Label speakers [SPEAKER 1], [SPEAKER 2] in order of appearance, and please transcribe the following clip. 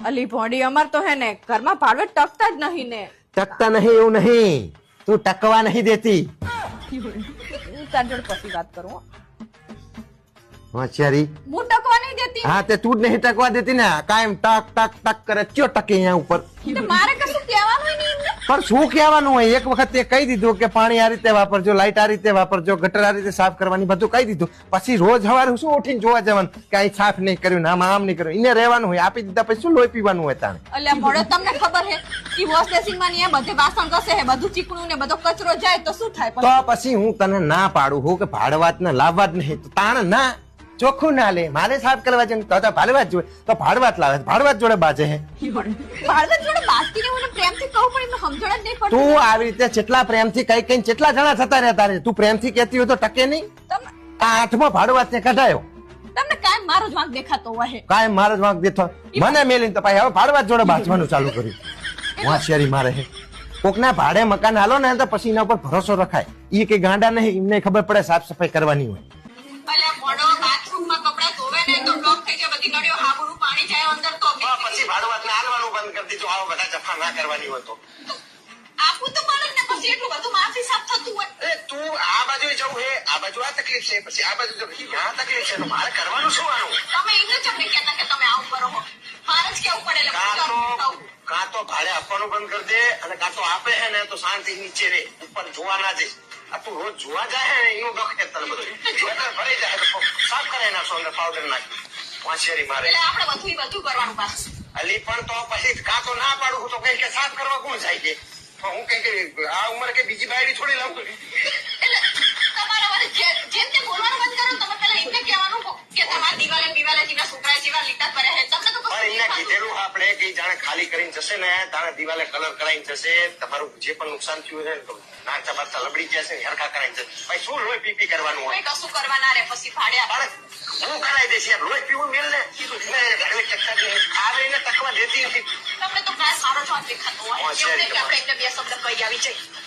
[SPEAKER 1] અલી ભોંડી અમાર તો હે ને ઘરમાં ભાડવે ટકતા જ નહીં ને.
[SPEAKER 2] ટકતા નહીં એવું નહીં, તું ટકવા નહીં દેતી.
[SPEAKER 1] હું તાર જોડે પછી વાત કરું હો.
[SPEAKER 2] હોશિયારી.
[SPEAKER 1] હું ટકવા નહીં દેતી.
[SPEAKER 2] હા તે તું જ નહીં ટકવા દેતી ને, કાયમ ટક ટક ટક કરે, ક્યો ટકે અહીંયા ઉપર.
[SPEAKER 1] તો મારે કશું કહેવાનું ય નહીં એમને.
[SPEAKER 2] પણ શું કહેવાનું હોય, એક વખત તે કહી દીધું કે પાણી આ રીતે વાપરજો, લાઈટ આ રીતે વાપરજો, ગટર આ રીતે સાફ કરવાની, બધું કહી દીધું. પછી રોજ સવારે શું ઉઠીને જોવા જવાનું કે અહીં સાફ નહીં કર્યું ને આમ નહીં કર્યું, એને રહેવાનું હોય. આપી દીધા પછી શું લોહી પીવાનું હોય તાણે.
[SPEAKER 1] અલ્યા મોડો તમને ખબર હે ઈ વોશ બેસિન માં ને બધે વાસણ ઘસે હે, બધું ચીકણું ને બધો કચરો જાય તો શું થાય
[SPEAKER 2] તો પછી હું તને ના પાડું હું કે ભાડવાત ને લાવવા જ નહીં, તો તાણ ના ચોખ્ખું ના લે. મારે સાફ કરવા છે તો ભાડવા જ જોઈએ, તો ભાડવાત લાવે, ભાડવાત જોડે બાજે હે.
[SPEAKER 1] ભાડવે જોડે બાસ્તીને મને પ્રેમથી કહું પણ એમને સમજણ જ નહીં પડતી.
[SPEAKER 2] તું આવી રીતે જેટલા પ્રેમથી કઈ કઈ કેટલા જણા થતા રહેતા રે, તું પ્રેમથી કહેતી હોય તો ટકે નહીં. આ આઠમો ભાડવાત ને કઢાયો.
[SPEAKER 1] તમને કાયમ મારો જ વાંક દેખાતો હોય.
[SPEAKER 2] કાયમ મારો જ વાંક દેખો, મને મેલીને તો પાછી હવે ભાડવાત જોડે બાંધવાનું ચાલુ કર્યું. હોશિયારી મારે હે. કોકના ભાડે મકાન હાલો ને તો પછી એના ઉપર ભરોસો રખાય. એ કઈ ગાંડા નહીં, એમને ખબર પડે સાફ સફાઈ કરવાની હોય.
[SPEAKER 1] અલ્યા મોડો બાથરૂમમાં કપડા ધોવે ને તો બ્લોક થઈ જાય, બધી નળીઓ હાબુનું પાણી જાય અંદર તો
[SPEAKER 2] પછી ભાડવાત ને હાલવાનું બંધ કરી દીધું. આવો બધા જફા ના કરવાની હોય તો
[SPEAKER 1] આપું તો મળે ને પછી એટલું બધું માફી સાફ થતું હોય.
[SPEAKER 2] તું આ બાજુ જવું હે, આ બાજુ આ તકલીફ છે, પછી આ બાજુ જવું આ તકલીફ છે, તો મારે કરવાનું શું આનું?
[SPEAKER 1] તમે એને જ અમને કહેતા કે તમે આવું કરો છો, મારે જ કેવું પડે એટલે
[SPEAKER 2] કાં તો ભાડે આપવાનું બંધ કરી દે, અને કાં તો આપે હે ને તો શાંતિ નીચે રે, ઉપર જોવા ના જાય. આ તું રોજ જોવા જાય હે એનું દખ તને બધું ભરાઈ જાય તો સાફ કરાવી નાખશો, અંદર પાવડર નાખી. હોશિયારી મારે
[SPEAKER 1] એટલે આપણે બધું કરવાનું પાછું.
[SPEAKER 2] અલી પણ તો પછી કાં તો ના પાડું તો કઈ કે સાફ કરવા કોણ જાય કે હું કઈ આ ઉંમરે કે બીજી બાયડી થોડી લાવું.
[SPEAKER 1] એટલે તમારા વારે જેમ તેમ બોલવાનું બંધ કરો. તમે પેલા એમને કહેવાનું કે તમારા દિવાલે જેવા છોકરા જેવા લીટા કરે છે. તમને તો
[SPEAKER 2] પણ એમને કીધેલું આપણે કે જાણે ખાલી કરીને જશે ને તાણે દિવાલે કલર કરાઈને જશે, તમારું જે પણ નુકસાન થયું છે ને તો નાચા બાચા લબડી જશે ને હરખા કરાઈને જશે. ભાઈ શું લોહી પીપી કરવાનું હોય?
[SPEAKER 1] કશું કરવા ના રે પછી ભાડે
[SPEAKER 2] અરે હું કરાવી દઈશ યાર, લોહી પીવું મેલ ને આવે એને તકવા દેતી નથી.
[SPEAKER 1] તમને તો કાંઈ સારો જ દેખાતો હોય. આપણે બે શબ્દ કહી આવી જાય.